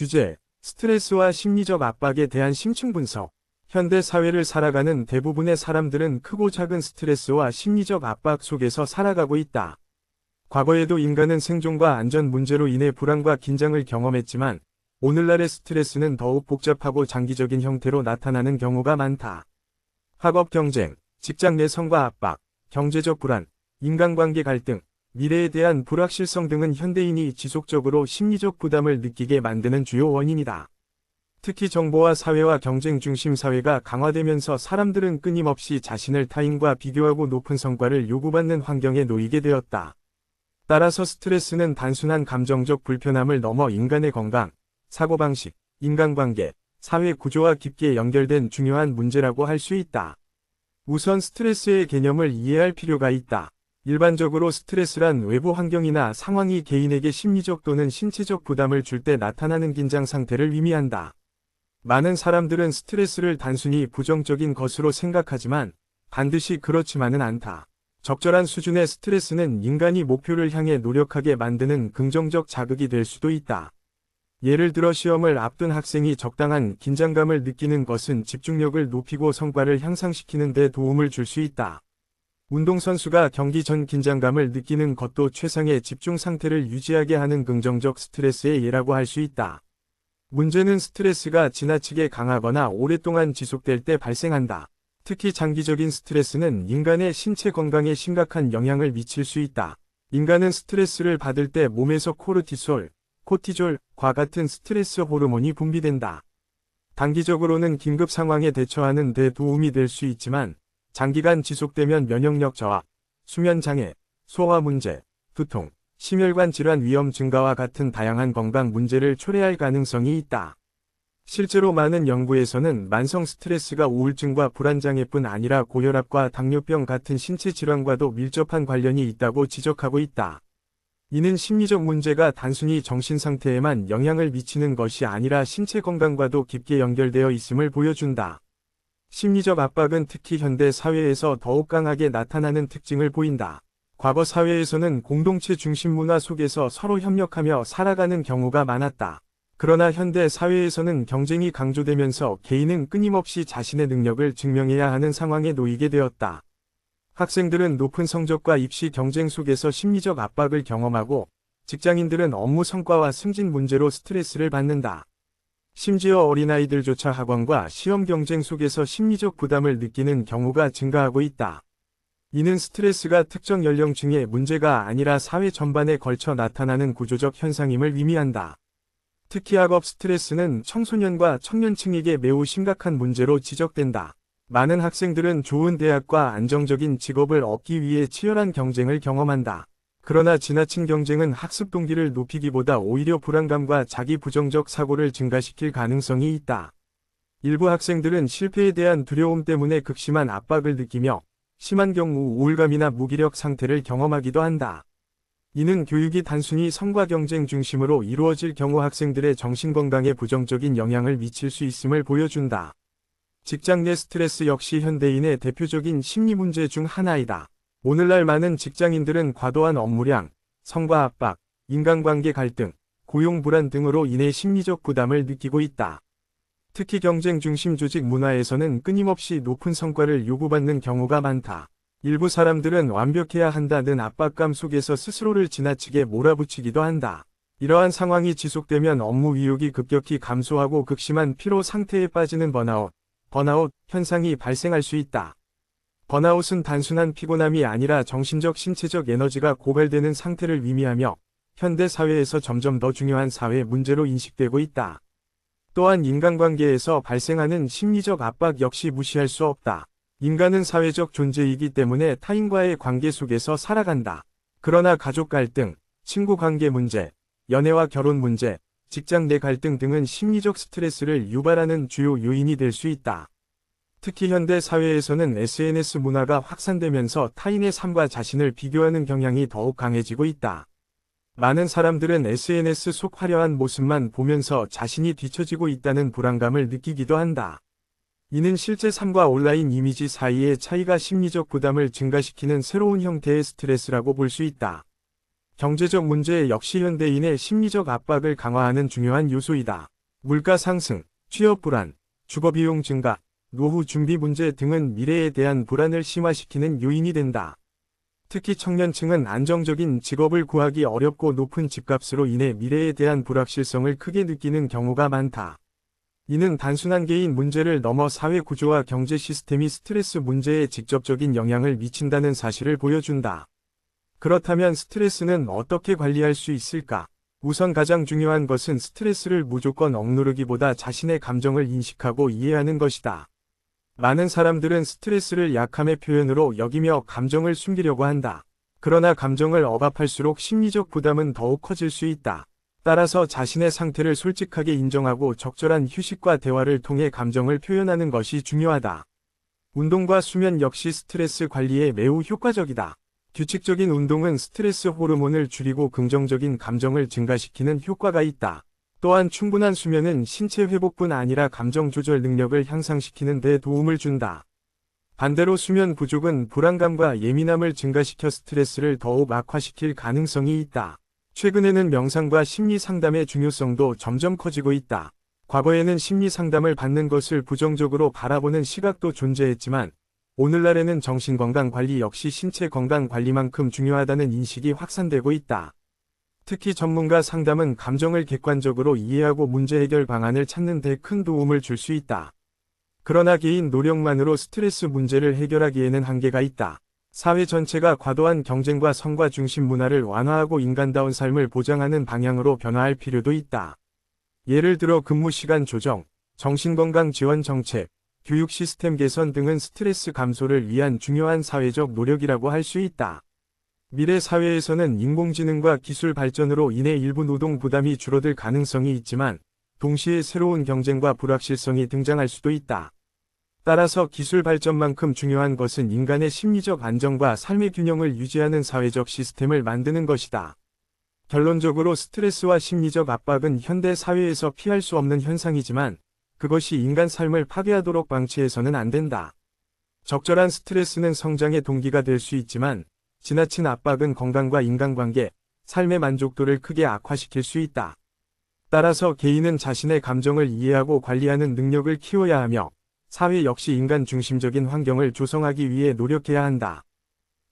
주제, 스트레스와 심리적 압박에 대한 심층 분석. 현대 사회를 살아가는 대부분의 사람들은 크고 작은 스트레스와 심리적 압박 속에서 살아가고 있다. 과거에도 인간은 생존과 안전 문제로 인해 불안과 긴장을 경험했지만, 오늘날의 스트레스는 더욱 복잡하고 장기적인 형태로 나타나는 경우가 많다. 학업 경쟁, 직장 내 성과 압박, 경제적 불안, 인간관계 갈등, 미래에 대한 불확실성 등은 현대인이 지속적으로 심리적 부담을 느끼게 만드는 주요 원인이다. 특히 정보와 사회와 경쟁 중심 사회가 강화되면서 사람들은 끊임없이 자신을 타인과 비교하고 높은 성과를 요구받는 환경에 놓이게 되었다. 따라서 스트레스는 단순한 감정적 불편함을 넘어 인간의 건강, 사고방식, 인간관계, 사회 구조와 깊게 연결된 중요한 문제라고 할 수 있다. 우선 스트레스의 개념을 이해할 필요가 있다. 일반적으로 스트레스란 외부 환경이나 상황이 개인에게 심리적 또는 신체적 부담을 줄 때 나타나는 긴장 상태를 의미한다. 많은 사람들은 스트레스를 단순히 부정적인 것으로 생각하지만 반드시 그렇지만은 않다. 적절한 수준의 스트레스는 인간이 목표를 향해 노력하게 만드는 긍정적 자극이 될 수도 있다. 예를 들어 시험을 앞둔 학생이 적당한 긴장감을 느끼는 것은 집중력을 높이고 성과를 향상시키는 데 도움을 줄 수 있다. 운동선수가 경기 전 긴장감을 느끼는 것도 최상의 집중 상태를 유지하게 하는 긍정적 스트레스의 예라고 할 수 있다. 문제는 스트레스가 지나치게 강하거나 오랫동안 지속될 때 발생한다. 특히 장기적인 스트레스는 인간의 신체 건강에 심각한 영향을 미칠 수 있다. 인간은 스트레스를 받을 때 몸에서 코르티솔, 코티졸과 같은 스트레스 호르몬이 분비된다. 단기적으로는 긴급 상황에 대처하는 데 도움이 될 수 있지만 장기간 지속되면 면역력 저하, 수면 장애, 소화 문제, 두통, 심혈관 질환 위험 증가와 같은 다양한 건강 문제를 초래할 가능성이 있다. 실제로 많은 연구에서는 만성 스트레스가 우울증과 불안장애뿐 아니라 고혈압과 당뇨병 같은 신체 질환과도 밀접한 관련이 있다고 지적하고 있다. 이는 심리적 문제가 단순히 정신 상태에만 영향을 미치는 것이 아니라 신체 건강과도 깊게 연결되어 있음을 보여준다. 심리적 압박은 특히 현대 사회에서 더욱 강하게 나타나는 특징을 보인다. 과거 사회에서는 공동체 중심 문화 속에서 서로 협력하며 살아가는 경우가 많았다. 그러나 현대 사회에서는 경쟁이 강조되면서 개인은 끊임없이 자신의 능력을 증명해야 하는 상황에 놓이게 되었다. 학생들은 높은 성적과 입시 경쟁 속에서 심리적 압박을 경험하고, 직장인들은 업무 성과와 승진 문제로 스트레스를 받는다. 심지어 어린아이들조차 학원과 시험 경쟁 속에서 심리적 부담을 느끼는 경우가 증가하고 있다. 이는 스트레스가 특정 연령층의 문제가 아니라 사회 전반에 걸쳐 나타나는 구조적 현상임을 의미한다. 특히 학업 스트레스는 청소년과 청년층에게 매우 심각한 문제로 지적된다. 많은 학생들은 좋은 대학과 안정적인 직업을 얻기 위해 치열한 경쟁을 경험한다. 그러나 지나친 경쟁은 학습 동기를 높이기보다 오히려 불안감과 자기 부정적 사고를 증가시킬 가능성이 있다. 일부 학생들은 실패에 대한 두려움 때문에 극심한 압박을 느끼며 심한 경우 우울감이나 무기력 상태를 경험하기도 한다. 이는 교육이 단순히 성과 경쟁 중심으로 이루어질 경우 학생들의 정신건강에 부정적인 영향을 미칠 수 있음을 보여준다. 직장 내 스트레스 역시 현대인의 대표적인 심리 문제 중 하나이다. 오늘날 많은 직장인들은 과도한 업무량, 성과 압박, 인간관계 갈등, 고용 불안 등으로 인해 심리적 부담을 느끼고 있다. 특히 경쟁 중심 조직 문화에서는 끊임없이 높은 성과를 요구받는 경우가 많다. 일부 사람들은 완벽해야 한다는 압박감 속에서 스스로를 지나치게 몰아붙이기도 한다. 이러한 상황이 지속되면 업무 의욕이 급격히 감소하고 극심한 피로 상태에 빠지는 번아웃 현상이 발생할 수 있다. 번아웃은 단순한 피곤함이 아니라 정신적 신체적 에너지가 고갈되는 상태를 의미하며 현대 사회에서 점점 더 중요한 사회 문제로 인식되고 있다. 또한 인간관계에서 발생하는 심리적 압박 역시 무시할 수 없다. 인간은 사회적 존재이기 때문에 타인과의 관계 속에서 살아간다. 그러나 가족 갈등, 친구 관계 문제, 연애와 결혼 문제, 직장 내 갈등 등은 심리적 스트레스를 유발하는 주요 요인이 될 수 있다. 특히 현대 사회에서는 SNS 문화가 확산되면서 타인의 삶과 자신을 비교하는 경향이 더욱 강해지고 있다. 많은 사람들은 SNS 속 화려한 모습만 보면서 자신이 뒤처지고 있다는 불안감을 느끼기도 한다. 이는 실제 삶과 온라인 이미지 사이의 차이가 심리적 부담을 증가시키는 새로운 형태의 스트레스라고 볼 수 있다. 경제적 문제 역시 현대인의 심리적 압박을 강화하는 중요한 요소이다. 물가 상승, 취업 불안, 주거 비용 증가, 노후 준비 문제 등은 미래에 대한 불안을 심화시키는 요인이 된다. 특히 청년층은 안정적인 직업을 구하기 어렵고 높은 집값으로 인해 미래에 대한 불확실성을 크게 느끼는 경우가 많다. 이는 단순한 개인 문제를 넘어 사회 구조와 경제 시스템이 스트레스 문제에 직접적인 영향을 미친다는 사실을 보여준다. 그렇다면 스트레스는 어떻게 관리할 수 있을까? 우선 가장 중요한 것은 스트레스를 무조건 억누르기보다 자신의 감정을 인식하고 이해하는 것이다. 많은 사람들은 스트레스를 약함의 표현으로 여기며 감정을 숨기려고 한다. 그러나 감정을 억압할수록 심리적 부담은 더욱 커질 수 있다. 따라서 자신의 상태를 솔직하게 인정하고 적절한 휴식과 대화를 통해 감정을 표현하는 것이 중요하다. 운동과 수면 역시 스트레스 관리에 매우 효과적이다. 규칙적인 운동은 스트레스 호르몬을 줄이고 긍정적인 감정을 증가시키는 효과가 있다. 또한 충분한 수면은 신체 회복뿐 아니라 감정 조절 능력을 향상시키는 데 도움을 준다. 반대로 수면 부족은 불안감과 예민함을 증가시켜 스트레스를 더욱 악화시킬 가능성이 있다. 최근에는 명상과 심리 상담의 중요성도 점점 커지고 있다. 과거에는 심리 상담을 받는 것을 부정적으로 바라보는 시각도 존재했지만 오늘날에는 정신건강 관리 역시 신체 건강 관리만큼 중요하다는 인식이 확산되고 있다. 특히 전문가 상담은 감정을 객관적으로 이해하고 문제 해결 방안을 찾는 데 큰 도움을 줄 수 있다. 그러나 개인 노력만으로 스트레스 문제를 해결하기에는 한계가 있다. 사회 전체가 과도한 경쟁과 성과 중심 문화를 완화하고 인간다운 삶을 보장하는 방향으로 변화할 필요도 있다. 예를 들어 근무 시간 조정, 정신건강 지원 정책, 교육 시스템 개선 등은 스트레스 감소를 위한 중요한 사회적 노력이라고 할 수 있다. 미래 사회에서는 인공지능과 기술 발전으로 인해 일부 노동 부담이 줄어들 가능성이 있지만 동시에 새로운 경쟁과 불확실성이 등장할 수도 있다. 따라서 기술 발전만큼 중요한 것은 인간의 심리적 안정과 삶의 균형을 유지하는 사회적 시스템을 만드는 것이다. 결론적으로 스트레스와 심리적 압박은 현대 사회에서 피할 수 없는 현상이지만 그것이 인간 삶을 파괴하도록 방치해서는 안 된다. 적절한 스트레스는 성장의 동기가 될 수 있지만 지나친 압박은 건강과 인간관계, 삶의 만족도를 크게 악화시킬 수 있다. 따라서 개인은 자신의 감정을 이해하고 관리하는 능력을 키워야 하며 사회 역시 인간 중심적인 환경을 조성하기 위해 노력해야 한다.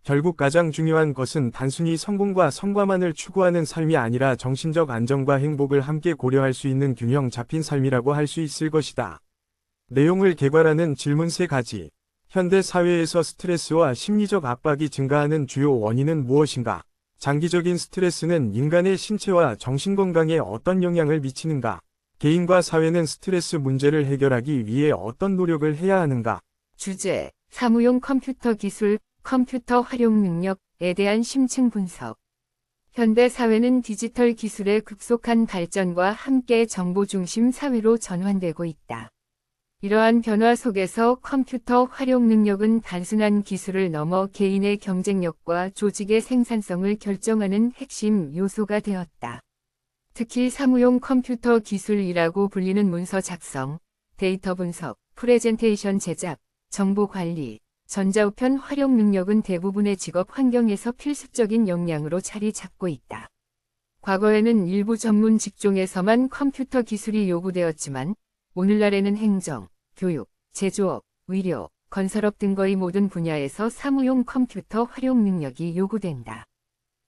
결국 가장 중요한 것은 단순히 성공과 성과만을 추구하는 삶이 아니라 정신적 안정과 행복을 함께 고려할 수 있는 균형 잡힌 삶이라고 할 수 있을 것이다. 내용을 개괄하는 질문 3가지. 현대 사회에서 스트레스와 심리적 압박이 증가하는 주요 원인은 무엇인가? 장기적인 스트레스는 인간의 신체와 정신 건강에 어떤 영향을 미치는가? 개인과 사회는 스트레스 문제를 해결하기 위해 어떤 노력을 해야 하는가? 주제, 사무용 컴퓨터 기술, 컴퓨터 활용 능력에 대한 심층 분석. 현대 사회는 디지털 기술의 급속한 발전과 함께 정보 중심 사회로 전환되고 있다. 이러한 변화 속에서 컴퓨터 활용 능력은 단순한 기술을 넘어 개인의 경쟁력과 조직의 생산성을 결정하는 핵심 요소가 되었다. 특히 사무용 컴퓨터 기술이라고 불리는 문서 작성, 데이터 분석, 프레젠테이션 제작, 정보 관리, 전자우편 활용 능력은 대부분의 직업 환경에서 필수적인 역량으로 자리 잡고 있다. 과거에는 일부 전문 직종에서만 컴퓨터 기술이 요구되었지만 오늘날에는 행정, 교육, 제조업, 의료, 건설업 등 거의 모든 분야에서 사무용 컴퓨터 활용 능력이 요구된다.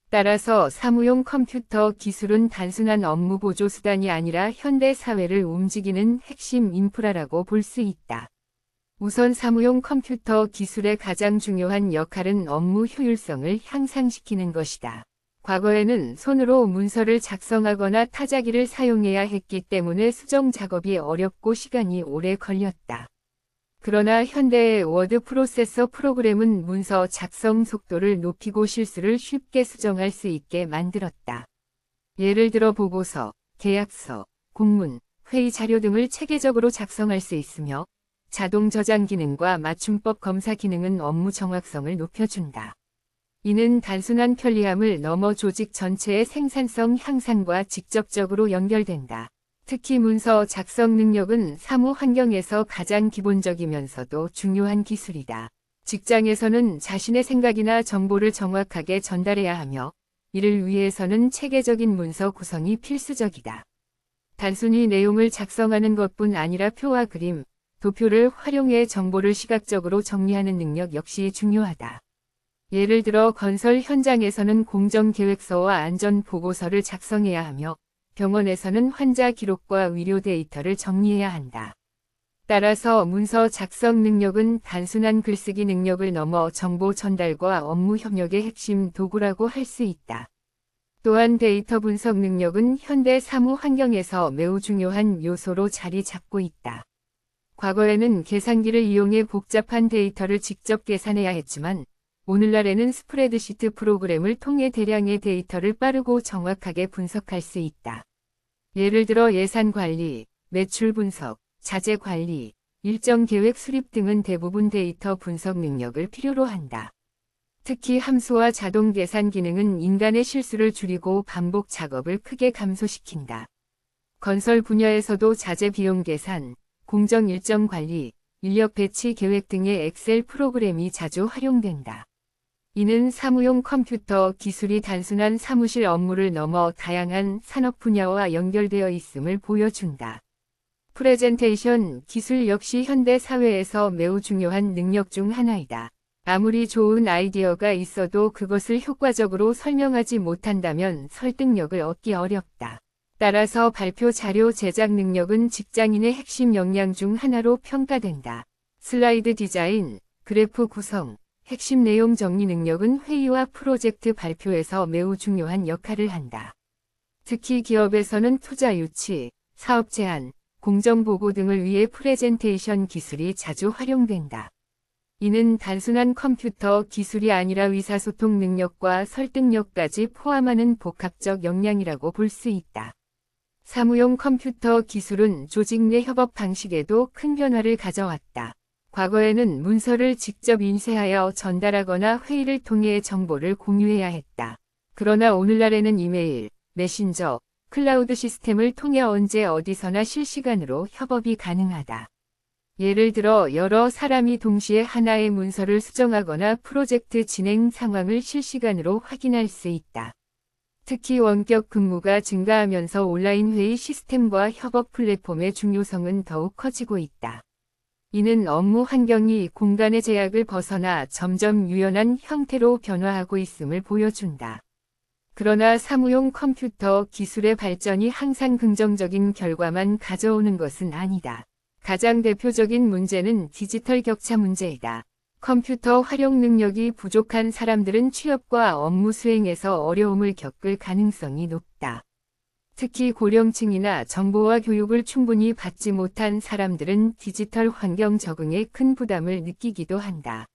따라서 사무용 컴퓨터 기술은 단순한 업무 보조 수단이 아니라 현대 사회를 움직이는 핵심 인프라라고 볼 수 있다. 우선 사무용 컴퓨터 기술의 가장 중요한 역할은 업무 효율성을 향상시키는 것이다. 과거에는 손으로 문서를 작성하거나 타자기를 사용해야 했기 때문에 수정 작업이 어렵고 시간이 오래 걸렸다. 그러나 현대의 워드 프로세서 프로그램은 문서 작성 속도를 높이고 실수를 쉽게 수정할 수 있게 만들었다. 예를 들어 보고서, 계약서, 공문, 회의 자료 등을 체계적으로 작성할 수 있으며 자동 저장 기능과 맞춤법 검사 기능은 업무 정확성을 높여준다. 이는 단순한 편리함을 넘어 조직 전체의 생산성 향상과 직접적으로 연결된다. 특히 문서 작성 능력은 사무 환경에서 가장 기본적이면서도 중요한 기술이다. 직장에서는 자신의 생각이나 정보를 정확하게 전달해야 하며 이를 위해서는 체계적인 문서 구성이 필수적이다. 단순히 내용을 작성하는 것뿐 아니라 표와 그림, 도표를 활용해 정보를 시각적으로 정리하는 능력 역시 중요하다. 예를 들어 건설 현장에서는 공정계획서와 안전보고서를 작성해야 하며 병원에서는 환자 기록과 의료 데이터를 정리해야 한다. 따라서 문서 작성 능력은 단순한 글쓰기 능력을 넘어 정보 전달과 업무 협력의 핵심 도구라고 할 수 있다. 또한 데이터 분석 능력은 현대 사무 환경에서 매우 중요한 요소로 자리 잡고 있다. 과거에는 계산기를 이용해 복잡한 데이터를 직접 계산해야 했지만 오늘날에는 스프레드시트 프로그램을 통해 대량의 데이터를 빠르고 정확하게 분석할 수 있다. 예를 들어 예산 관리, 매출 분석, 자재 관리, 일정 계획 수립 등은 대부분 데이터 분석 능력을 필요로 한다. 특히 함수와 자동 계산 기능은 인간의 실수를 줄이고 반복 작업을 크게 감소시킨다. 건설 분야에서도 자재 비용 계산, 공정 일정 관리, 인력 배치 계획 등의 엑셀 프로그램이 자주 활용된다. 이는 사무용 컴퓨터 기술이 단순한 사무실 업무를 넘어 다양한 산업 분야와 연결되어 있음을 보여준다. 프레젠테이션 기술 역시 현대 사회에서 매우 중요한 능력 중 하나이다. 아무리 좋은 아이디어가 있어도 그것을 효과적으로 설명하지 못한다면 설득력을 얻기 어렵다. 따라서 발표 자료 제작 능력은 직장인의 핵심 역량 중 하나로 평가된다. 슬라이드 디자인, 그래프 구성, 핵심 내용 정리 능력은 회의와 프로젝트 발표에서 매우 중요한 역할을 한다. 특히 기업에서는 투자 유치, 사업 제안, 공정 보고 등을 위해 프레젠테이션 기술이 자주 활용된다. 이는 단순한 컴퓨터 기술이 아니라 의사소통 능력과 설득력까지 포함하는 복합적 역량이라고 볼 수 있다. 사무용 컴퓨터 기술은 조직 내 협업 방식에도 큰 변화를 가져왔다. 과거에는 문서를 직접 인쇄하여 전달하거나 회의를 통해 정보를 공유해야 했다. 그러나 오늘날에는 이메일, 메신저, 클라우드 시스템을 통해 언제 어디서나 실시간으로 협업이 가능하다. 예를 들어 여러 사람이 동시에 하나의 문서를 수정하거나 프로젝트 진행 상황을 실시간으로 확인할 수 있다. 특히 원격 근무가 증가하면서 온라인 회의 시스템과 협업 플랫폼의 중요성은 더욱 커지고 있다. 이는 업무 환경이 공간의 제약을 벗어나 점점 유연한 형태로 변화하고 있음을 보여준다. 그러나 사무용 컴퓨터 기술의 발전이 항상 긍정적인 결과만 가져오는 것은 아니다. 가장 대표적인 문제는 디지털 격차 문제이다. 컴퓨터 활용 능력이 부족한 사람들은 취업과 업무 수행에서 어려움을 겪을 가능성이 높다. 특히 고령층이나 정보와 교육을 충분히 받지 못한 사람들은 디지털 환경 적응에 큰 부담을 느끼기도 한다.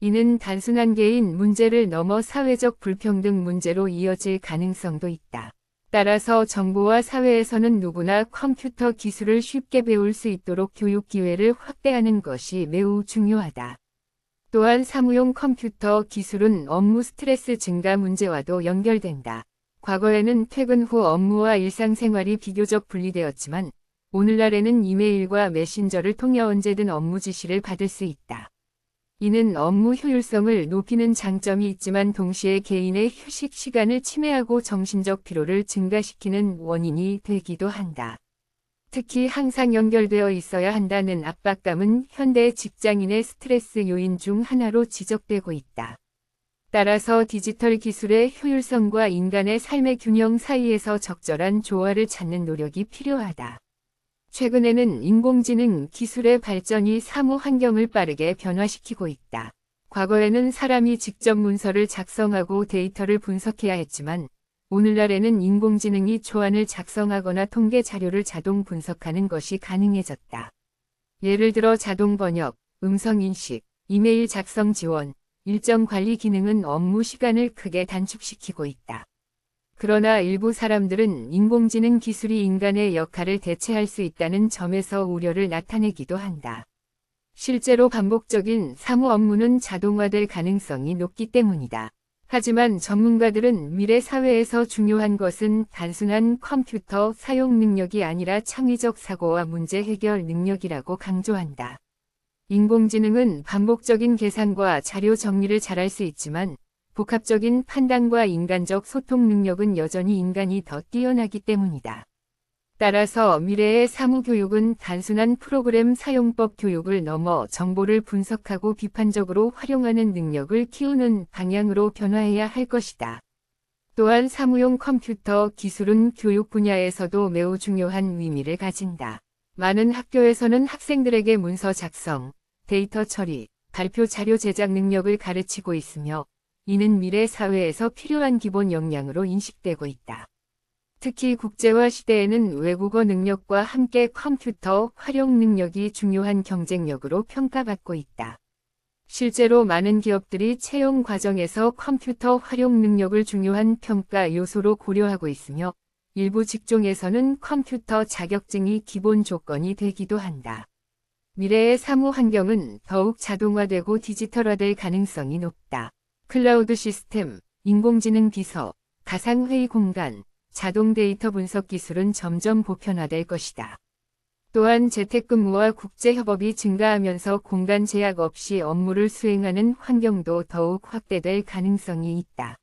이는 단순한 개인 문제를 넘어 사회적 불평등 문제로 이어질 가능성도 있다. 따라서 정부와 사회에서는 누구나 컴퓨터 기술을 쉽게 배울 수 있도록 교육 기회를 확대하는 것이 매우 중요하다. 또한 사무용 컴퓨터 기술은 업무 스트레스 증가 문제와도 연결된다. 과거에는 퇴근 후 업무와 일상생활이 비교적 분리되었지만 오늘날에는 이메일과 메신저를 통해 언제든 업무 지시를 받을 수 있다. 이는 업무 효율성을 높이는 장점이 있지만 동시에 개인의 휴식 시간을 침해하고 정신적 피로를 증가시키는 원인이 되기도 한다. 특히 항상 연결되어 있어야 한다는 압박감은 현대 직장인의 스트레스 요인 중 하나로 지적되고 있다. 따라서 디지털 기술의 효율성과 인간의 삶의 균형 사이에서 적절한 조화를 찾는 노력이 필요하다. 최근에는 인공지능 기술의 발전이 사무 환경을 빠르게 변화시키고 있다. 과거에는 사람이 직접 문서를 작성하고 데이터를 분석해야 했지만 오늘날에는 인공지능이 초안을 작성하거나 통계 자료를 자동 분석하는 것이 가능해졌다. 예를 들어 자동 번역, 음성 인식, 이메일 작성 지원, 일정 관리 기능은 업무 시간을 크게 단축시키고 있다. 그러나 일부 사람들은 인공지능 기술이 인간의 역할을 대체할 수 있다는 점에서 우려를 나타내기도 한다. 실제로 반복적인 사무 업무는 자동화될 가능성이 높기 때문이다. 하지만 전문가들은 미래 사회에서 중요한 것은 단순한 컴퓨터 사용 능력이 아니라 창의적 사고와 문제 해결 능력이라고 강조한다. 인공지능은 반복적인 계산과 자료 정리를 잘할 수 있지만 복합적인 판단과 인간적 소통 능력은 여전히 인간이 더 뛰어나기 때문이다. 따라서 미래의 사무교육은 단순한 프로그램 사용법 교육을 넘어 정보를 분석하고 비판적으로 활용하는 능력을 키우는 방향으로 변화해야 할 것이다. 또한 사무용 컴퓨터 기술은 교육 분야에서도 매우 중요한 의미를 가진다. 많은 학교에서는 학생들에게 문서 작성, 데이터 처리, 발표 자료 제작 능력을 가르치고 있으며 이는 미래 사회에서 필요한 기본 역량으로 인식되고 있다. 특히 국제화 시대에는 외국어 능력과 함께 컴퓨터 활용 능력이 중요한 경쟁력으로 평가받고 있다. 실제로 많은 기업들이 채용 과정에서 컴퓨터 활용 능력을 중요한 평가 요소로 고려하고 있으며 일부 직종에서는 컴퓨터 자격증이 기본 조건이 되기도 한다. 미래의 사무 환경은 더욱 자동화되고 디지털화될 가능성이 높다. 클라우드 시스템, 인공지능 비서, 가상회의 공간, 자동 데이터 분석 기술은 점점 보편화될 것이다. 또한 재택근무와 국제협업이 증가하면서 공간 제약 없이 업무를 수행하는 환경도 더욱 확대될 가능성이 있다.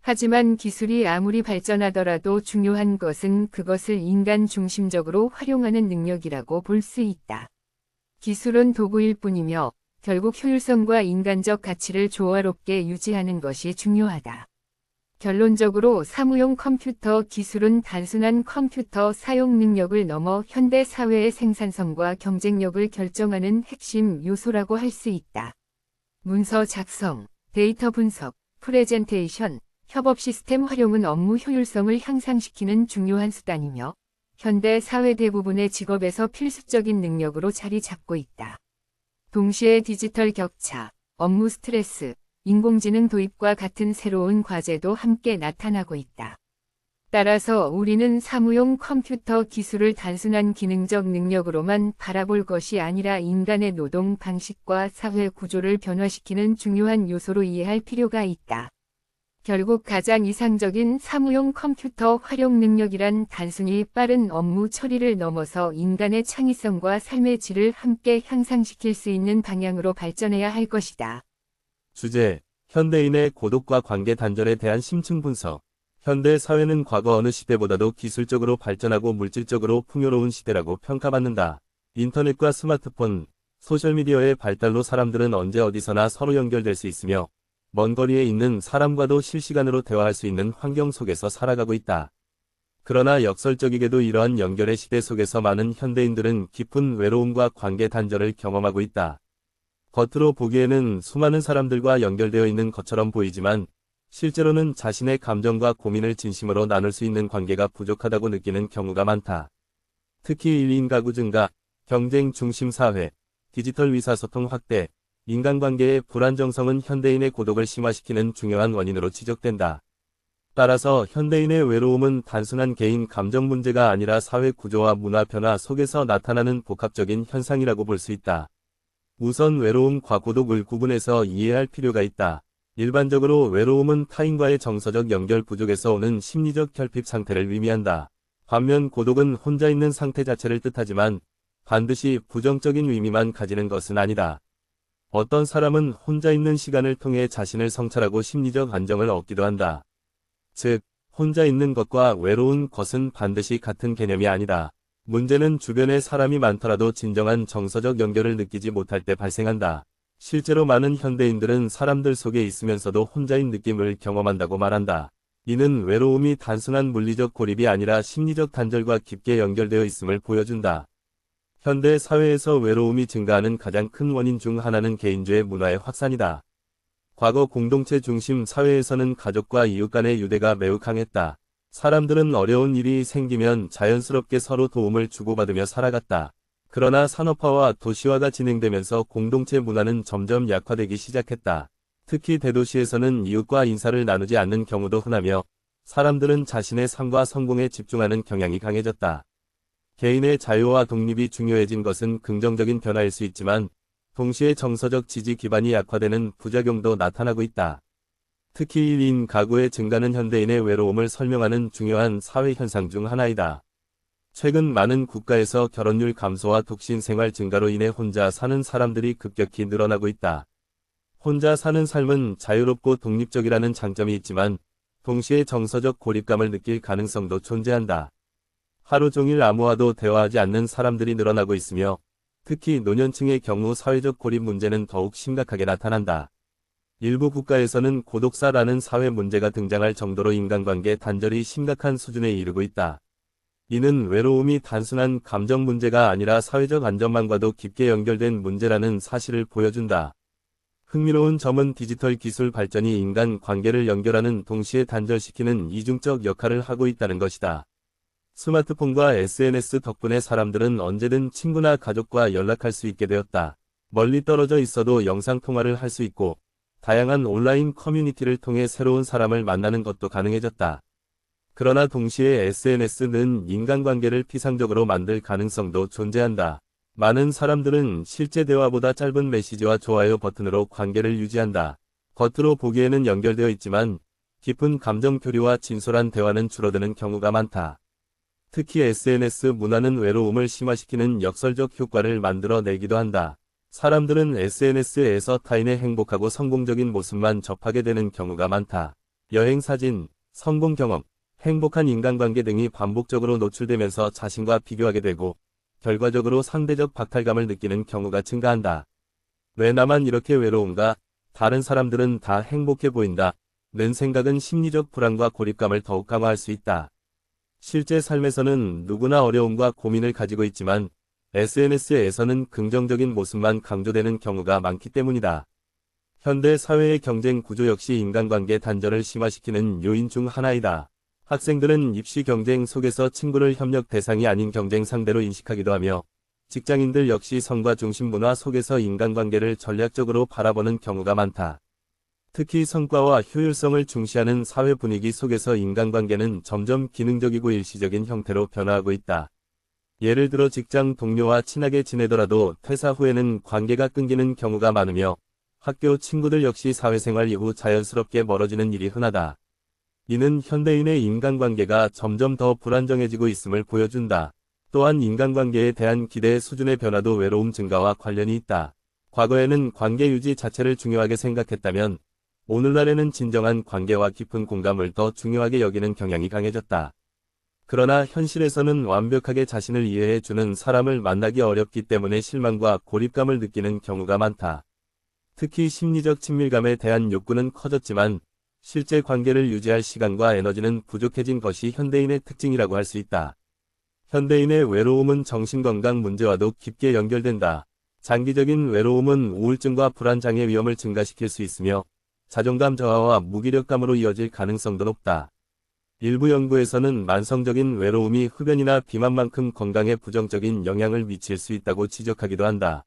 하지만 기술이 아무리 발전하더라도 중요한 것은 그것을 인간 중심적으로 활용하는 능력이라고 볼 수 있다. 기술은 도구일 뿐이며 결국 효율성과 인간적 가치를 조화롭게 유지하는 것이 중요하다. 결론적으로 사무용 컴퓨터 기술은 단순한 컴퓨터 사용 능력을 넘어 현대 사회의 생산성과 경쟁력을 결정하는 핵심 요소라고 할 수 있다. 문서 작성, 데이터 분석, 프레젠테이션, 협업 시스템 활용은 업무 효율성을 향상시키는 중요한 수단이며 현대 사회 대부분의 직업에서 필수적인 능력으로 자리 잡고 있다. 동시에 디지털 격차, 업무 스트레스, 인공지능 도입과 같은 새로운 과제도 함께 나타나고 있다. 따라서 우리는 사무용 컴퓨터 기술을 단순한 기능적 능력으로만 바라볼 것이 아니라 인간의 노동 방식과 사회 구조를 변화시키는 중요한 요소로 이해할 필요가 있다. 결국 가장 이상적인 사무용 컴퓨터 활용 능력이란 단순히 빠른 업무 처리를 넘어서 인간의 창의성과 삶의 질을 함께 향상시킬 수 있는 방향으로 발전해야 할 것이다. 주제, 현대인의 고독과 관계 단절에 대한 심층 분석. 현대 사회는 과거 어느 시대보다도 기술적으로 발전하고 물질적으로 풍요로운 시대라고 평가받는다. 인터넷과 스마트폰, 소셜미디어의 발달로 사람들은 언제 어디서나 서로 연결될 수 있으며 먼 거리에 있는 사람과도 실시간으로 대화할 수 있는 환경 속에서 살아가고 있다. 그러나 역설적이게도 이러한 연결의 시대 속에서 많은 현대인들은 깊은 외로움과 관계 단절을 경험하고 있다. 겉으로 보기에는 수많은 사람들과 연결되어 있는 것처럼 보이지만 실제로는 자신의 감정과 고민을 진심으로 나눌 수 있는 관계가 부족하다고 느끼는 경우가 많다. 특히 1인 가구 증가, 경쟁 중심 사회, 디지털 의사소통 확대, 인간관계의 불안정성은 현대인의 고독을 심화시키는 중요한 원인으로 지적된다. 따라서 현대인의 외로움은 단순한 개인 감정 문제가 아니라 사회 구조와 문화 변화 속에서 나타나는 복합적인 현상이라고 볼 수 있다. 우선 외로움과 고독을 구분해서 이해할 필요가 있다. 일반적으로 외로움은 타인과의 정서적 연결 부족에서 오는 심리적 결핍 상태를 의미한다. 반면 고독은 혼자 있는 상태 자체를 뜻하지만 반드시 부정적인 의미만 가지는 것은 아니다. 어떤 사람은 혼자 있는 시간을 통해 자신을 성찰하고 심리적 안정을 얻기도 한다. 즉, 혼자 있는 것과 외로운 것은 반드시 같은 개념이 아니다. 문제는 주변에 사람이 많더라도 진정한 정서적 연결을 느끼지 못할 때 발생한다. 실제로 많은 현대인들은 사람들 속에 있으면서도 혼자인 느낌을 경험한다고 말한다. 이는 외로움이 단순한 물리적 고립이 아니라 심리적 단절과 깊게 연결되어 있음을 보여준다. 현대 사회에서 외로움이 증가하는 가장 큰 원인 중 하나는 개인주의 문화의 확산이다. 과거 공동체 중심 사회에서는 가족과 이웃 간의 유대가 매우 강했다. 사람들은 어려운 일이 생기면 자연스럽게 서로 도움을 주고받으며 살아갔다. 그러나 산업화와 도시화가 진행되면서 공동체 문화는 점점 약화되기 시작했다. 특히 대도시에서는 이웃과 인사를 나누지 않는 경우도 흔하며 사람들은 자신의 삶과 성공에 집중하는 경향이 강해졌다. 개인의 자유와 독립이 중요해진 것은 긍정적인 변화일 수 있지만 동시에 정서적 지지 기반이 약화되는 부작용도 나타나고 있다. 특히 1인 가구의 증가는 현대인의 외로움을 설명하는 중요한 사회 현상 중 하나이다. 최근 많은 국가에서 결혼율 감소와 독신 생활 증가로 인해 혼자 사는 사람들이 급격히 늘어나고 있다. 혼자 사는 삶은 자유롭고 독립적이라는 장점이 있지만 동시에 정서적 고립감을 느낄 가능성도 존재한다. 하루 종일 아무와도 대화하지 않는 사람들이 늘어나고 있으며 특히 노년층의 경우 사회적 고립 문제는 더욱 심각하게 나타난다. 일부 국가에서는 고독사라는 사회 문제가 등장할 정도로 인간관계 단절이 심각한 수준에 이르고 있다. 이는 외로움이 단순한 감정 문제가 아니라 사회적 안전망과도 깊게 연결된 문제라는 사실을 보여준다. 흥미로운 점은 디지털 기술 발전이 인간 관계를 연결하는 동시에 단절시키는 이중적 역할을 하고 있다는 것이다. 스마트폰과 SNS 덕분에 사람들은 언제든 친구나 가족과 연락할 수 있게 되었다. 멀리 떨어져 있어도 영상통화를 할 수 있고 다양한 온라인 커뮤니티를 통해 새로운 사람을 만나는 것도 가능해졌다. 그러나 동시에 SNS는 인간관계를 피상적으로 만들 가능성도 존재한다. 많은 사람들은 실제 대화보다 짧은 메시지와 좋아요 버튼으로 관계를 유지한다. 겉으로 보기에는 연결되어 있지만 깊은 감정 교류와 진솔한 대화는 줄어드는 경우가 많다. 특히 SNS 문화는 외로움을 심화시키는 역설적 효과를 만들어 내기도 한다. 사람들은 SNS에서 타인의 행복하고 성공적인 모습만 접하게 되는 경우가 많다. 여행 사진, 성공 경험, 행복한 인간관계 등이 반복적으로 노출되면서 자신과 비교하게 되고 결과적으로 상대적 박탈감을 느끼는 경우가 증가한다. 왜 나만 이렇게 외로운가? 다른 사람들은 다 행복해 보인다. 는 생각은 심리적 불안과 고립감을 더욱 강화할 수 있다. 실제 삶에서는 누구나 어려움과 고민을 가지고 있지만 SNS에서는 긍정적인 모습만 강조되는 경우가 많기 때문이다. 현대 사회의 경쟁 구조 역시 인간관계 단절을 심화시키는 요인 중 하나이다. 학생들은 입시 경쟁 속에서 친구를 협력 대상이 아닌 경쟁 상대로 인식하기도 하며 직장인들 역시 성과 중심 문화 속에서 인간관계를 전략적으로 바라보는 경우가 많다. 특히 성과와 효율성을 중시하는 사회 분위기 속에서 인간관계는 점점 기능적이고 일시적인 형태로 변화하고 있다. 예를 들어 직장 동료와 친하게 지내더라도 퇴사 후에는 관계가 끊기는 경우가 많으며 학교 친구들 역시 사회생활 이후 자연스럽게 멀어지는 일이 흔하다. 이는 현대인의 인간관계가 점점 더 불안정해지고 있음을 보여준다. 또한 인간관계에 대한 기대 수준의 변화도 외로움 증가와 관련이 있다. 과거에는 관계 유지 자체를 중요하게 생각했다면 오늘날에는 진정한 관계와 깊은 공감을 더 중요하게 여기는 경향이 강해졌다. 그러나 현실에서는 완벽하게 자신을 이해해주는 사람을 만나기 어렵기 때문에 실망과 고립감을 느끼는 경우가 많다. 특히 심리적 친밀감에 대한 욕구는 커졌지만 실제 관계를 유지할 시간과 에너지는 부족해진 것이 현대인의 특징이라고 할 수 있다. 현대인의 외로움은 정신건강 문제와도 깊게 연결된다. 장기적인 외로움은 우울증과 불안장애 위험을 증가시킬 수 있으며 자존감 저하와 무기력감으로 이어질 가능성도 높다. 일부 연구에서는 만성적인 외로움이 흡연이나 비만만큼 건강에 부정적인 영향을 미칠 수 있다고 지적하기도 한다.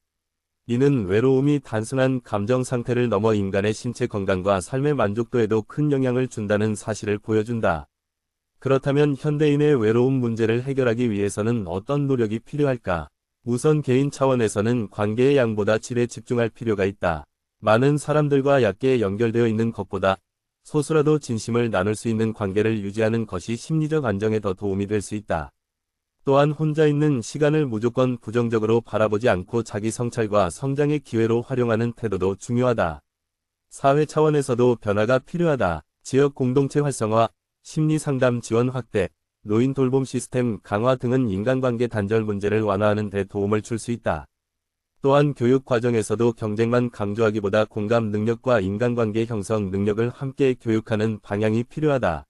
이는 외로움이 단순한 감정 상태를 넘어 인간의 신체 건강과 삶의 만족도에도 큰 영향을 준다는 사실을 보여준다. 그렇다면 현대인의 외로움 문제를 해결하기 위해서는 어떤 노력이 필요할까? 우선 개인 차원에서는 관계의 양보다 질에 집중할 필요가 있다. 많은 사람들과 얕게 연결되어 있는 것보다 소수라도 진심을 나눌 수 있는 관계를 유지하는 것이 심리적 안정에 더 도움이 될 수 있다. 또한 혼자 있는 시간을 무조건 부정적으로 바라보지 않고 자기 성찰과 성장의 기회로 활용하는 태도도 중요하다. 사회 차원에서도 변화가 필요하다. 지역 공동체 활성화, 심리 상담 지원 확대, 노인 돌봄 시스템 강화 등은 인간관계 단절 문제를 완화하는 데 도움을 줄 수 있다. 또한 교육 과정에서도 경쟁만 강조하기보다 공감 능력과 인간관계 형성 능력을 함께 교육하는 방향이 필요하다.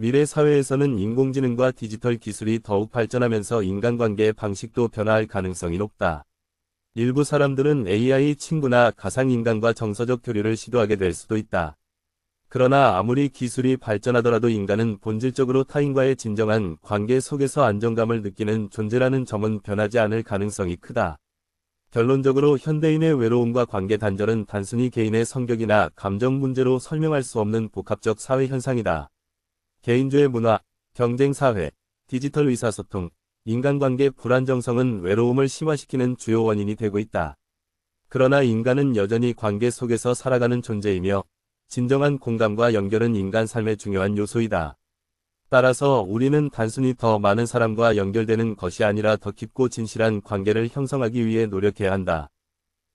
미래 사회에서는 인공지능과 디지털 기술이 더욱 발전하면서 인간관계의 방식도 변화할 가능성이 높다. 일부 사람들은 AI 친구나 가상인간과 정서적 교류를 시도하게 될 수도 있다. 그러나 아무리 기술이 발전하더라도 인간은 본질적으로 타인과의 진정한 관계 속에서 안정감을 느끼는 존재라는 점은 변하지 않을 가능성이 크다. 결론적으로 현대인의 외로움과 관계 단절은 단순히 개인의 성격이나 감정 문제로 설명할 수 없는 복합적 사회 현상이다. 개인주의 문화, 경쟁사회, 디지털 의사소통, 인간관계 불안정성은 외로움을 심화시키는 주요 원인이 되고 있다. 그러나 인간은 여전히 관계 속에서 살아가는 존재이며 진정한 공감과 연결은 인간 삶의 중요한 요소이다. 따라서 우리는 단순히 더 많은 사람과 연결되는 것이 아니라 더 깊고 진실한 관계를 형성하기 위해 노력해야 한다.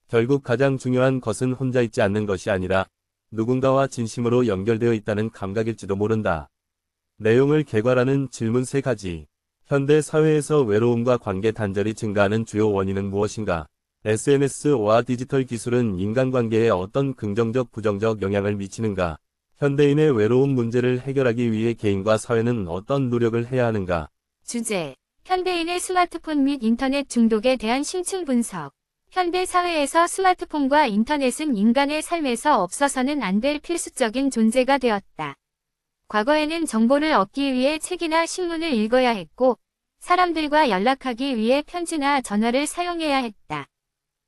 결국 가장 중요한 것은 혼자 있지 않는 것이 아니라 누군가와 진심으로 연결되어 있다는 감각일지도 모른다. 내용을 개괄하는 질문 3가지. 현대 사회에서 외로움과 관계 단절이 증가하는 주요 원인은 무엇인가? SNS와 디지털 기술은 인간관계에 어떤 긍정적, 부정적 영향을 미치는가? 현대인의 외로움 문제를 해결하기 위해 개인과 사회는 어떤 노력을 해야 하는가? 주제: 현대인의 스마트폰 및 인터넷 중독에 대한 심층 분석. 현대 사회에서 스마트폰과 인터넷은 인간의 삶에서 없어서는 안 될 필수적인 존재가 되었다. 과거에는 정보를 얻기 위해 책이나 신문을 읽어야 했고, 사람들과 연락하기 위해 편지나 전화를 사용해야 했다.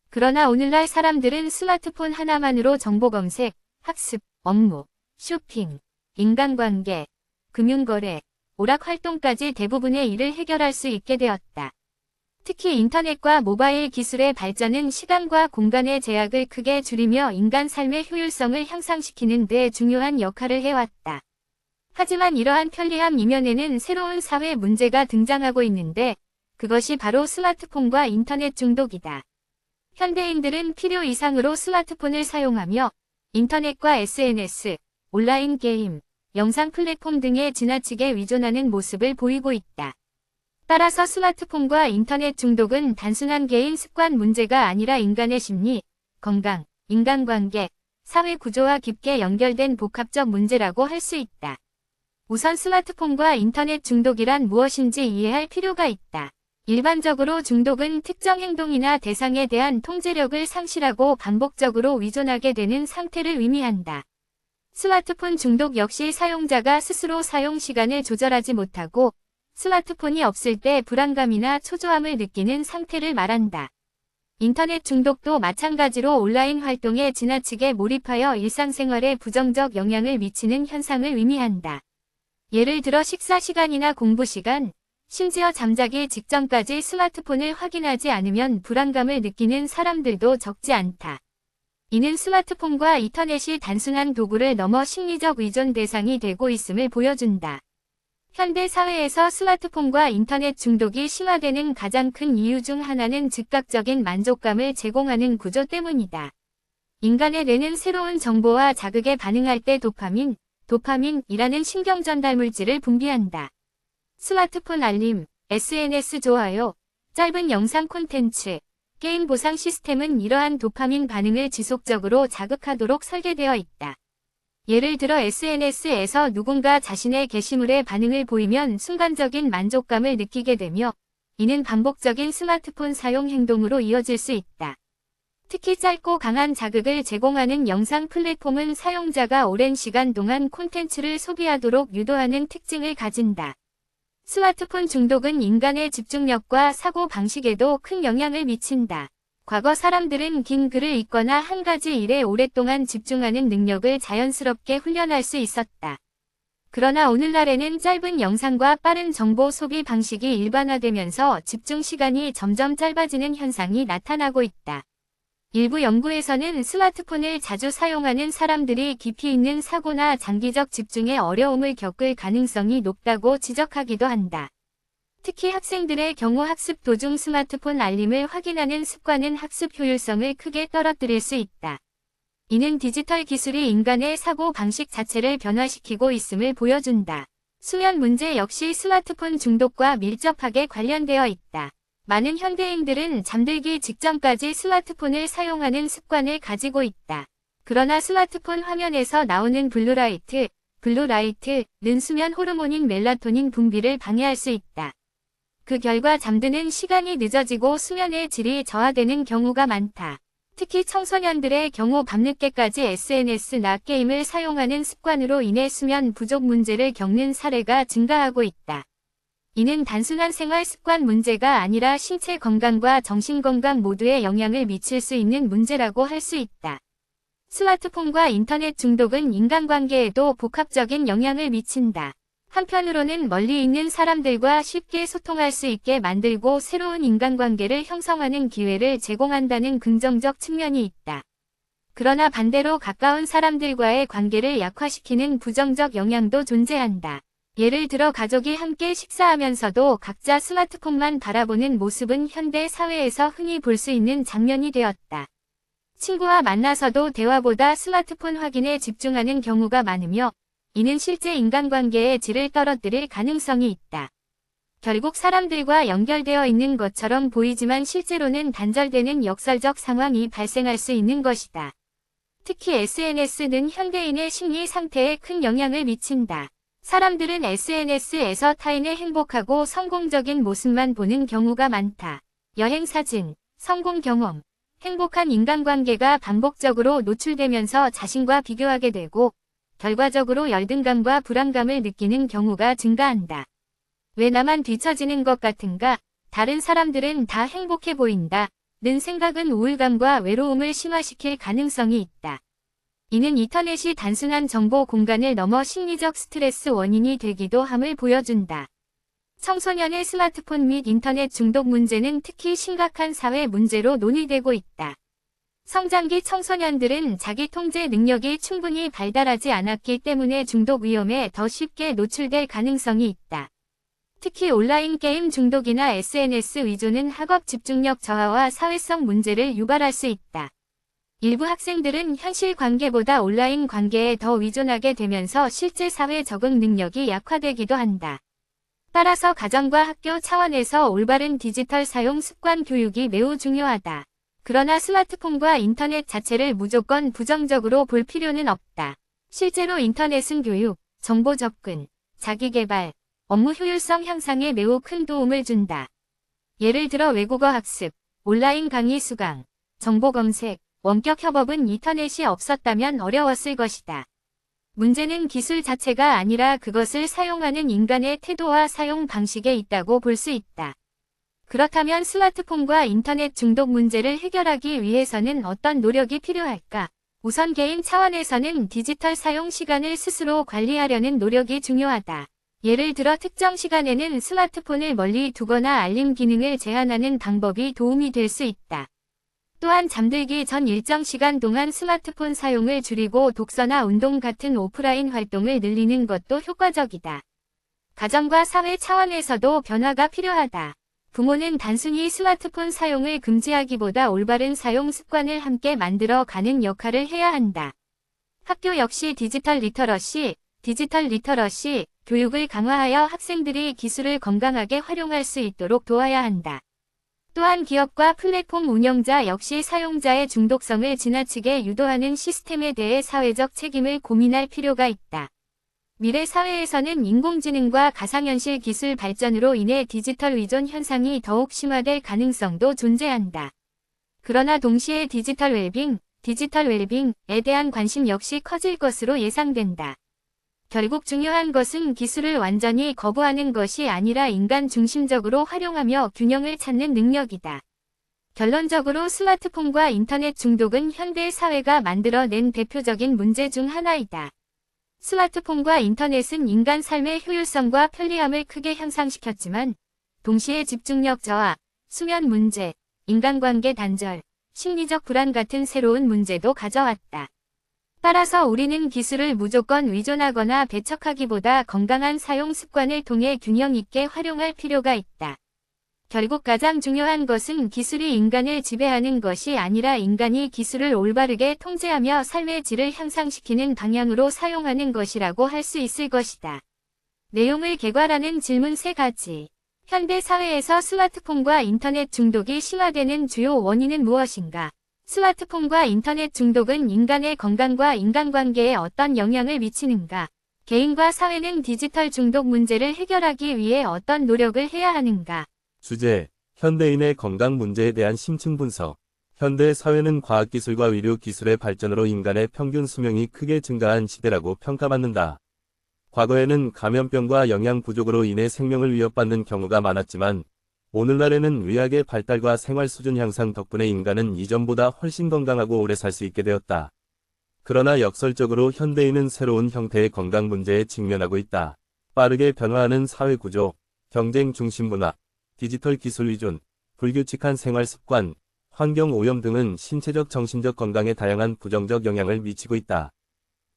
그러나 오늘날 사람들은 스마트폰 하나만으로 정보 검색, 학습, 업무, 쇼핑, 인간관계, 금융거래, 오락 활동까지 대부분의 일을 해결할 수 있게 되었다. 특히 인터넷과 모바일 기술의 발전은 시간과 공간의 제약을 크게 줄이며 인간 삶의 효율성을 향상시키는 데 중요한 역할을 해왔다. 하지만 이러한 편리함 이면에는 새로운 사회 문제가 등장하고 있는데, 그것이 바로 스마트폰과 인터넷 중독이다. 현대인들은 필요 이상으로 스마트폰을 사용하며 인터넷과 SNS, 온라인 게임, 영상 플랫폼 등에 지나치게 의존하는 모습을 보이고 있다. 따라서 스마트폰과 인터넷 중독은 단순한 개인 습관 문제가 아니라 인간의 심리, 건강, 인간관계, 사회 구조와 깊게 연결된 복합적 문제라고 할 수 있다. 우선 스마트폰과 인터넷 중독이란 무엇인지 이해할 필요가 있다. 일반적으로 중독은 특정 행동이나 대상에 대한 통제력을 상실하고 반복적으로 의존하게 되는 상태를 의미한다. 스마트폰 중독 역시 사용자가 스스로 사용 시간을 조절하지 못하고 스마트폰이 없을 때 불안감이나 초조함을 느끼는 상태를 말한다. 인터넷 중독도 마찬가지로 온라인 활동에 지나치게 몰입하여 일상생활에 부정적 영향을 미치는 현상을 의미한다. 예를 들어 식사 시간이나 공부 시간, 심지어 잠자기 직전까지 스마트폰을 확인하지 않으면 불안감을 느끼는 사람들도 적지 않다. 이는 스마트폰과 인터넷이 단순한 도구를 넘어 심리적 의존 대상이 되고 있음을 보여준다. 현대 사회에서 스마트폰과 인터넷 중독이 심화되는 가장 큰 이유 중 하나는 즉각적인 만족감을 제공하는 구조 때문이다. 인간의 뇌는 새로운 정보와 자극에 반응할 때 도파민이라는 신경전달 물질을 분비한다. 스마트폰 알림, SNS 좋아요, 짧은 영상 콘텐츠, 게임 보상 시스템은 이러한 도파민 반응을 지속적으로 자극하도록 설계되어 있다. 예를 들어 SNS에서 누군가 자신의 게시물에 반응을 보이면 순간적인 만족감을 느끼게 되며, 이는 반복적인 스마트폰 사용 행동으로 이어질 수 있다. 특히 짧고 강한 자극을 제공하는 영상 플랫폼은 사용자가 오랜 시간 동안 콘텐츠를 소비하도록 유도하는 특징을 가진다. 스마트폰 중독은 인간의 집중력과 사고 방식에도 큰 영향을 미친다. 과거 사람들은 긴 글을 읽거나 한 가지 일에 오랫동안 집중하는 능력을 자연스럽게 훈련할 수 있었다. 그러나 오늘날에는 짧은 영상과 빠른 정보 소비 방식이 일반화되면서 집중 시간이 점점 짧아지는 현상이 나타나고 있다. 일부 연구에서는 스마트폰을 자주 사용하는 사람들이 깊이 있는 사고나 장기적 집중에 어려움을 겪을 가능성이 높다고 지적하기도 한다. 특히 학생들의 경우 학습 도중 스마트폰 알림을 확인하는 습관은 학습 효율성을 크게 떨어뜨릴 수 있다. 이는 디지털 기술이 인간의 사고 방식 자체를 변화시키고 있음을 보여준다. 수면 문제 역시 스마트폰 중독과 밀접하게 관련되어 있다. 많은 현대인들은 잠들기 직전까지 스마트폰을 사용하는 습관을 가지고 있다. 그러나 스마트폰 화면에서 나오는 블루라이트는 수면 호르몬인 멜라토닌 분비를 방해할 수 있다. 그 결과 잠드는 시간이 늦어지고 수면의 질이 저하되는 경우가 많다. 특히 청소년들의 경우 밤늦게까지 SNS나 게임을 사용하는 습관으로 인해 수면 부족 문제를 겪는 사례가 증가하고 있다. 이는 단순한 생활 습관 문제가 아니라 신체 건강과 정신 건강 모두에 영향을 미칠 수 있는 문제라고 할 수 있다. 스마트폰과 인터넷 중독은 인간관계에도 복합적인 영향을 미친다. 한편으로는 멀리 있는 사람들과 쉽게 소통할 수 있게 만들고 새로운 인간관계를 형성하는 기회를 제공한다는 긍정적 측면이 있다. 그러나 반대로 가까운 사람들과의 관계를 약화시키는 부정적 영향도 존재한다. 예를 들어 가족이 함께 식사하면서도 각자 스마트폰만 바라보는 모습은 현대 사회에서 흔히 볼 수 있는 장면이 되었다. 친구와 만나서도 대화보다 스마트폰 확인에 집중하는 경우가 많으며 이는 실제 인간관계의 질을 떨어뜨릴 가능성이 있다. 결국 사람들과 연결되어 있는 것처럼 보이지만 실제로는 단절되는 역설적 상황이 발생할 수 있는 것이다. 특히 SNS는 현대인의 심리 상태에 큰 영향을 미친다. 사람들은 SNS에서 타인의 행복하고 성공적인 모습만 보는 경우가 많다. 여행 사진, 성공 경험, 행복한 인간관계가 반복적으로 노출되면서 자신과 비교하게 되고 결과적으로 열등감과 불안감을 느끼는 경우가 증가한다. 왜 나만 뒤처지는 것 같은가? 다른 사람들은 다 행복해 보인다. 는 생각은 우울감과 외로움을 심화시킬 가능성이 있다. 이는 인터넷이 단순한 정보 공간을 넘어 심리적 스트레스 원인이 되기도 함을 보여준다. 청소년의 스마트폰 및 인터넷 중독 문제는 특히 심각한 사회 문제로 논의되고 있다. 성장기 청소년들은 자기 통제 능력이 충분히 발달하지 않았기 때문에 중독 위험에 더 쉽게 노출될 가능성이 있다. 특히 온라인 게임 중독이나 SNS 위조는 학업 집중력 저하와 사회성 문제를 유발할 수 있다. 일부 학생들은 현실 관계보다 온라인 관계에 더 의존하게 되면서 실제 사회 적응 능력이 약화되기도 한다. 따라서 가정과 학교 차원에서 올바른 디지털 사용 습관 교육이 매우 중요하다. 그러나 스마트폰과 인터넷 자체를 무조건 부정적으로 볼 필요는 없다. 실제로 인터넷은 교육, 정보 접근, 자기개발, 업무 효율성 향상에 매우 큰 도움을 준다. 예를 들어 외국어 학습, 온라인 강의 수강, 정보 검색, 원격 협업은 인터넷이 없었다면 어려웠을 것이다. 문제는 기술 자체가 아니라 그것을 사용하는 인간의 태도와 사용 방식에 있다고 볼 수 있다. 그렇다면 스마트폰과 인터넷 중독 문제를 해결하기 위해서는 어떤 노력이 필요할까? 우선 개인 차원에서는 디지털 사용 시간을 스스로 관리하려는 노력이 중요하다. 예를 들어 특정 시간에는 스마트폰을 멀리 두거나 알림 기능을 제한하는 방법이 도움이 될 수 있다. 또한 잠들기 전 일정 시간 동안 스마트폰 사용을 줄이고 독서나 운동 같은 오프라인 활동을 늘리는 것도 효과적이다. 가정과 사회 차원에서도 변화가 필요하다. 부모는 단순히 스마트폰 사용을 금지하기보다 올바른 사용 습관을 함께 만들어 가는 역할을 해야 한다. 학교 역시 디지털 리터러시 교육을 강화하여 학생들이 기술을 건강하게 활용할 수 있도록 도와야 한다. 또한 기업과 플랫폼 운영자 역시 사용자의 중독성을 지나치게 유도하는 시스템에 대해 사회적 책임을 고민할 필요가 있다. 미래 사회에서는 인공지능과 가상현실 기술 발전으로 인해 디지털 의존 현상이 더욱 심화될 가능성도 존재한다. 그러나 동시에 디지털 웰빙에 대한 관심 역시 커질 것으로 예상된다. 결국 중요한 것은 기술을 완전히 거부하는 것이 아니라 인간 중심적으로 활용하며 균형을 찾는 능력이다. 결론적으로 스마트폰과 인터넷 중독은 현대 사회가 만들어낸 대표적인 문제 중 하나이다. 스마트폰과 인터넷은 인간 삶의 효율성과 편리함을 크게 향상시켰지만 동시에 집중력 저하, 수면 문제, 인간관계 단절, 심리적 불안 같은 새로운 문제도 가져왔다. 따라서 우리는 기술을 무조건 의존하거나 배척하기보다 건강한 사용 습관을 통해 균형 있게 활용할 필요가 있다. 결국 가장 중요한 것은 기술이 인간을 지배하는 것이 아니라 인간이 기술을 올바르게 통제하며 삶의 질을 향상시키는 방향으로 사용하는 것이라고 할 수 있을 것이다. 내용을 개괄하는 질문 3가지. 현대 사회에서 스마트폰과 인터넷 중독이 심화되는 주요 원인은 무엇인가? 스마트폰과 인터넷 중독은 인간의 건강과 인간관계에 어떤 영향을 미치는가? 개인과 사회는 디지털 중독 문제를 해결하기 위해 어떤 노력을 해야 하는가? 주제, 현대인의 건강 문제에 대한 심층 분석. 현대 사회는 과학기술과 의료기술의 발전으로 인간의 평균 수명이 크게 증가한 시대라고 평가받는다. 과거에는 감염병과 영양 부족으로 인해 생명을 위협받는 경우가 많았지만 오늘날에는 의학의 발달과 생활 수준 향상 덕분에 인간은 이전보다 훨씬 건강하고 오래 살 수 있게 되었다. 그러나 역설적으로 현대인은 새로운 형태의 건강 문제에 직면하고 있다. 빠르게 변화하는 사회 구조, 경쟁 중심 문화, 디지털 기술 의존, 불규칙한 생활 습관, 환경 오염 등은 신체적 정신적 건강에 다양한 부정적 영향을 미치고 있다.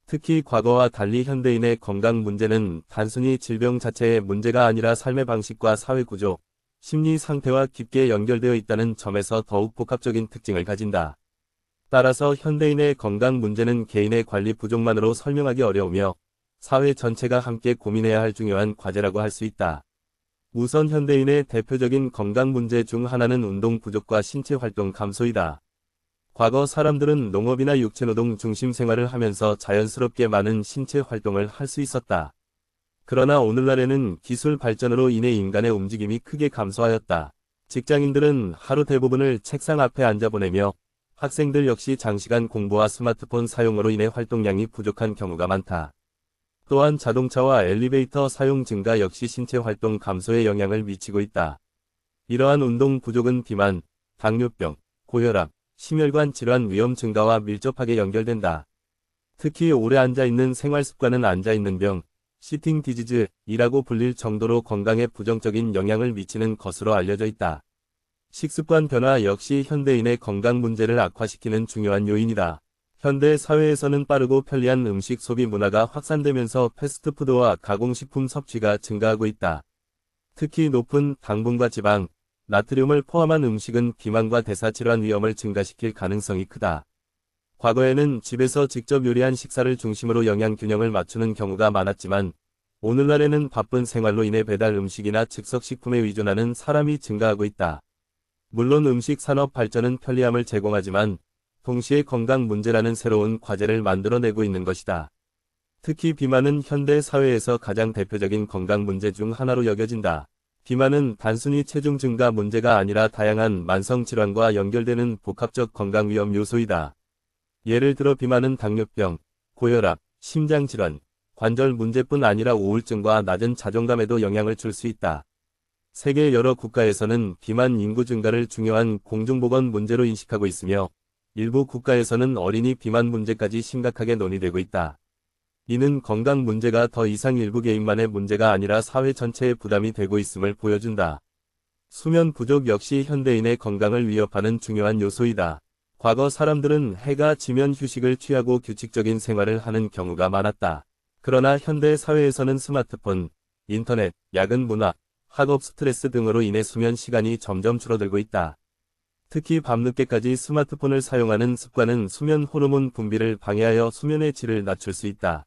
특히 과거와 달리 현대인의 건강 문제는 단순히 질병 자체의 문제가 아니라 삶의 방식과 사회 구조, 심리 상태와 깊게 연결되어 있다는 점에서 더욱 복합적인 특징을 가진다. 따라서 현대인의 건강 문제는 개인의 관리 부족만으로 설명하기 어려우며 사회 전체가 함께 고민해야 할 중요한 과제라고 할 수 있다. 우선 현대인의 대표적인 건강 문제 중 하나는 운동 부족과 신체 활동 감소이다. 과거 사람들은 농업이나 육체노동 중심 생활을 하면서 자연스럽게 많은 신체 활동을 할 수 있었다. 그러나 오늘날에는 기술 발전으로 인해 인간의 움직임이 크게 감소하였다. 직장인들은 하루 대부분을 책상 앞에 앉아 보내며 학생들 역시 장시간 공부와 스마트폰 사용으로 인해 활동량이 부족한 경우가 많다. 또한 자동차와 엘리베이터 사용 증가 역시 신체 활동 감소에 영향을 미치고 있다. 이러한 운동 부족은 비만, 당뇨병, 고혈압, 심혈관 질환 위험 증가와 밀접하게 연결된다. 특히 오래 앉아있는 생활 습관은 앉아있는 병, 시팅 디지즈이라고 불릴 정도로 건강에 부정적인 영향을 미치는 것으로 알려져 있다. 식습관 변화 역시 현대인의 건강 문제를 악화시키는 중요한 요인이다. 현대 사회에서는 빠르고 편리한 음식 소비 문화가 확산되면서 패스트푸드와 가공식품 섭취가 증가하고 있다. 특히 높은 당분과 지방, 나트륨을 포함한 음식은 비만과 대사질환 위험을 증가시킬 가능성이 크다. 과거에는 집에서 직접 요리한 식사를 중심으로 영양 균형을 맞추는 경우가 많았지만 오늘날에는 바쁜 생활로 인해 배달 음식이나 즉석식품에 의존하는 사람이 증가하고 있다. 물론 음식 산업 발전은 편리함을 제공하지만 동시에 건강 문제라는 새로운 과제를 만들어내고 있는 것이다. 특히 비만은 현대 사회에서 가장 대표적인 건강 문제 중 하나로 여겨진다. 비만은 단순히 체중 증가 문제가 아니라 다양한 만성 질환과 연결되는 복합적 건강 위험 요소이다. 예를 들어 비만은 당뇨병, 고혈압, 심장질환, 관절 문제뿐 아니라 우울증과 낮은 자존감에도 영향을 줄 수 있다. 세계 여러 국가에서는 비만 인구 증가를 중요한 공중보건 문제로 인식하고 있으며 일부 국가에서는 어린이 비만 문제까지 심각하게 논의되고 있다. 이는 건강 문제가 더 이상 일부 개인만의 문제가 아니라 사회 전체의 부담이 되고 있음을 보여준다. 수면 부족 역시 현대인의 건강을 위협하는 중요한 요소이다. 과거 사람들은 해가 지면 휴식을 취하고 규칙적인 생활을 하는 경우가 많았다. 그러나 현대 사회에서는 스마트폰, 인터넷, 야근 문화, 학업 스트레스 등으로 인해 수면 시간이 점점 줄어들고 있다. 특히 밤늦게까지 스마트폰을 사용하는 습관은 수면 호르몬 분비를 방해하여 수면의 질을 낮출 수 있다.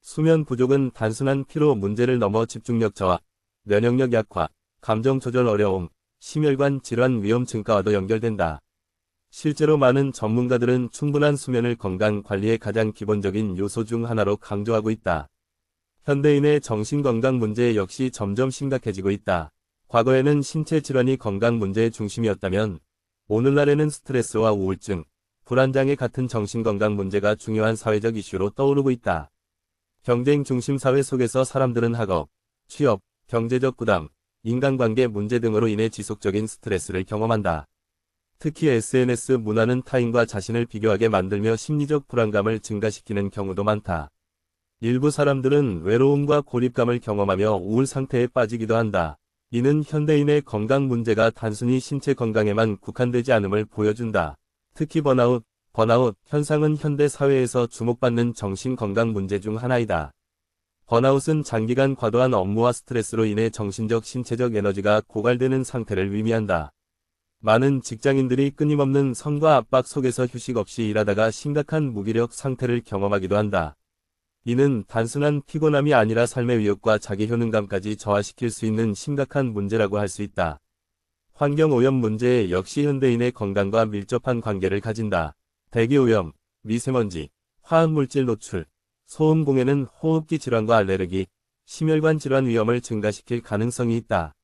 수면 부족은 단순한 피로 문제를 넘어 집중력 저하, 면역력 약화, 감정 조절 어려움, 심혈관 질환 위험 증가와도 연결된다. 실제로 많은 전문가들은 충분한 수면을 건강 관리의 가장 기본적인 요소 중 하나로 강조하고 있다. 현대인의 정신건강 문제 역시 점점 심각해지고 있다. 과거에는 신체 질환이 건강 문제의 중심이었다면 오늘날에는 스트레스와 우울증, 불안장애 같은 정신건강 문제가 중요한 사회적 이슈로 떠오르고 있다. 경쟁 중심 사회 속에서 사람들은 학업, 취업, 경제적 부담, 인간관계 문제 등으로 인해 지속적인 스트레스를 경험한다. 특히 SNS 문화는 타인과 자신을 비교하게 만들며 심리적 불안감을 증가시키는 경우도 많다. 일부 사람들은 외로움과 고립감을 경험하며 우울 상태에 빠지기도 한다. 이는 현대인의 건강 문제가 단순히 신체 건강에만 국한되지 않음을 보여준다. 특히 번아웃 현상은 현대 사회에서 주목받는 정신건강 문제 중 하나이다. 번아웃은 장기간 과도한 업무와 스트레스로 인해 정신적, 신체적 에너지가 고갈되는 상태를 의미한다. 많은 직장인들이 끊임없는 성과 압박 속에서 휴식 없이 일하다가 심각한 무기력 상태를 경험하기도 한다. 이는 단순한 피곤함이 아니라 삶의 위협과 자기 효능감까지 저하시킬 수 있는 심각한 문제라고 할 수 있다. 환경오염 문제 역시 현대인의 건강과 밀접한 관계를 가진다. 대기오염, 미세먼지, 화학물질 노출, 소음공해는 호흡기 질환과 알레르기, 심혈관 질환 위험을 증가시킬 가능성이 있다.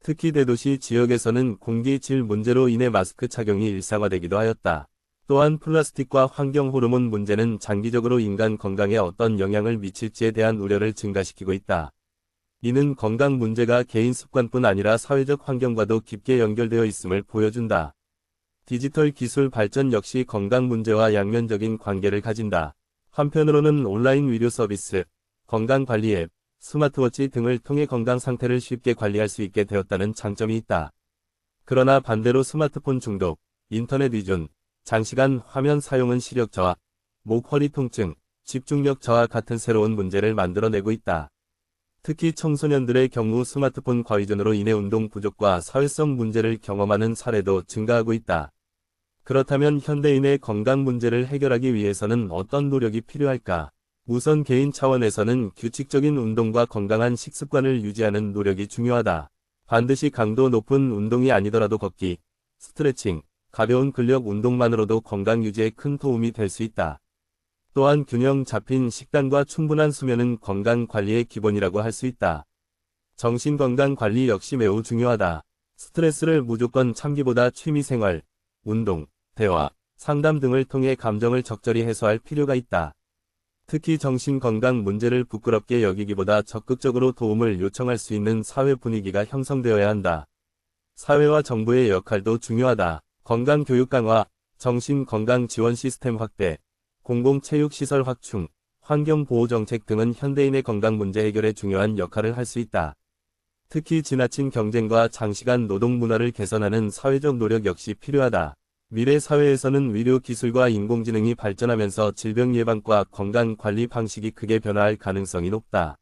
특히 대도시 지역에서는 공기 질 문제로 인해 마스크 착용이 일상화되기도 하였다. 또한 플라스틱과 환경 호르몬 문제는 장기적으로 인간 건강에 어떤 영향을 미칠지에 대한 우려를 증가시키고 있다. 이는 건강 문제가 개인 습관뿐 아니라 사회적 환경과도 깊게 연결되어 있음을 보여준다. 디지털 기술 발전 역시 건강 문제와 양면적인 관계를 가진다. 한편으로는 온라인 의료 서비스, 건강관리 앱, 스마트워치 등을 통해 건강 상태를 쉽게 관리할 수 있게 되었다는 장점이 있다. 그러나 반대로 스마트폰 중독, 인터넷 의존, 장시간 화면 사용은 시력 저하, 목 허리 통증, 집중력 저하 같은 새로운 문제를 만들어내고 있다. 특히 청소년들의 경우 스마트폰 과의존으로 인해 운동 부족과 사회성 문제를 경험하는 사례도 증가하고 있다. 그렇다면 현대인의 건강 문제를 해결하기 위해서는 어떤 노력이 필요할까? 우선 개인 차원에서는 규칙적인 운동과 건강한 식습관을 유지하는 노력이 중요하다. 반드시 강도 높은 운동이 아니더라도 걷기, 스트레칭, 가벼운 근력 운동만으로도 건강 유지에 큰 도움이 될 수 있다. 또한 균형 잡힌 식단과 충분한 수면은 건강 관리의 기본이라고 할 수 있다. 정신건강 관리 역시 매우 중요하다. 스트레스를 무조건 참기보다 취미생활, 운동, 대화, 상담 등을 통해 감정을 적절히 해소할 필요가 있다. 특히 정신건강 문제를 부끄럽게 여기기보다 적극적으로 도움을 요청할 수 있는 사회 분위기가 형성되어야 한다. 사회와 정부의 역할도 중요하다. 건강교육 강화, 정신건강 지원 시스템 확대, 공공체육시설 확충, 환경보호정책 등은 현대인의 건강 문제 해결에 중요한 역할을 할 수 있다. 특히 지나친 경쟁과 장시간 노동 문화를 개선하는 사회적 노력 역시 필요하다. 미래 사회에서는 의료 기술과 인공지능이 발전하면서 질병 예방과 건강 관리 방식이 크게 변화할 가능성이 높다.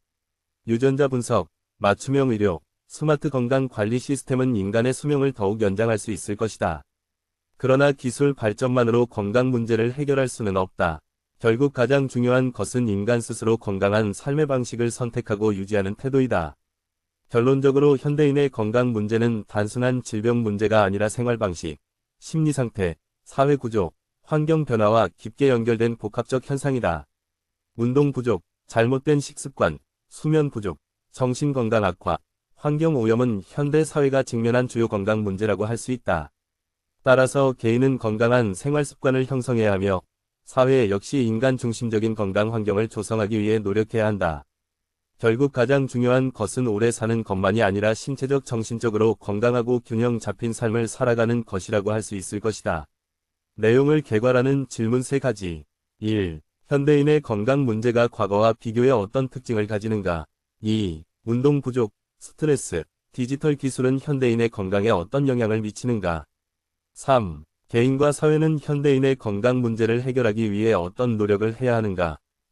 유전자 분석, 맞춤형 의료, 스마트 건강 관리 시스템은 인간의 수명을 더욱 연장할 수 있을 것이다. 그러나 기술 발전만으로 건강 문제를 해결할 수는 없다. 결국 가장 중요한 것은 인간 스스로 건강한 삶의 방식을 선택하고 유지하는 태도이다. 결론적으로 현대인의 건강 문제는 단순한 질병 문제가 아니라 생활 방식, 심리 상태, 사회 구조, 환경 변화와 깊게 연결된 복합적 현상이다. 운동 부족, 잘못된 식습관, 수면 부족, 정신건강 악화, 환경 오염은 현대 사회가 직면한 주요 건강 문제라고 할 수 있다. 따라서 개인은 건강한 생활 습관을 형성해야 하며 사회 역시 인간 중심적인 건강 환경을 조성하기 위해 노력해야 한다. 결국 가장 중요한 것은 오래 사는 것만이 아니라 신체적 정신적으로 건강하고 균형 잡힌 삶을 살아가는 것이라고 할 수 있을 것이다. 내용을 개괄하는 질문 3가지. 1. 현대인의 건강 문제가 과거와 비교해 어떤 특징을 가지는가? 2. 운동 부족, 스트레스, 디지털 기술은 현대인의 건강에 어떤 영향을 미치는가? 3. 개인과 사회는 현대인의 건강 문제를 해결하기 위해 어떤 노력을 해야 하는가?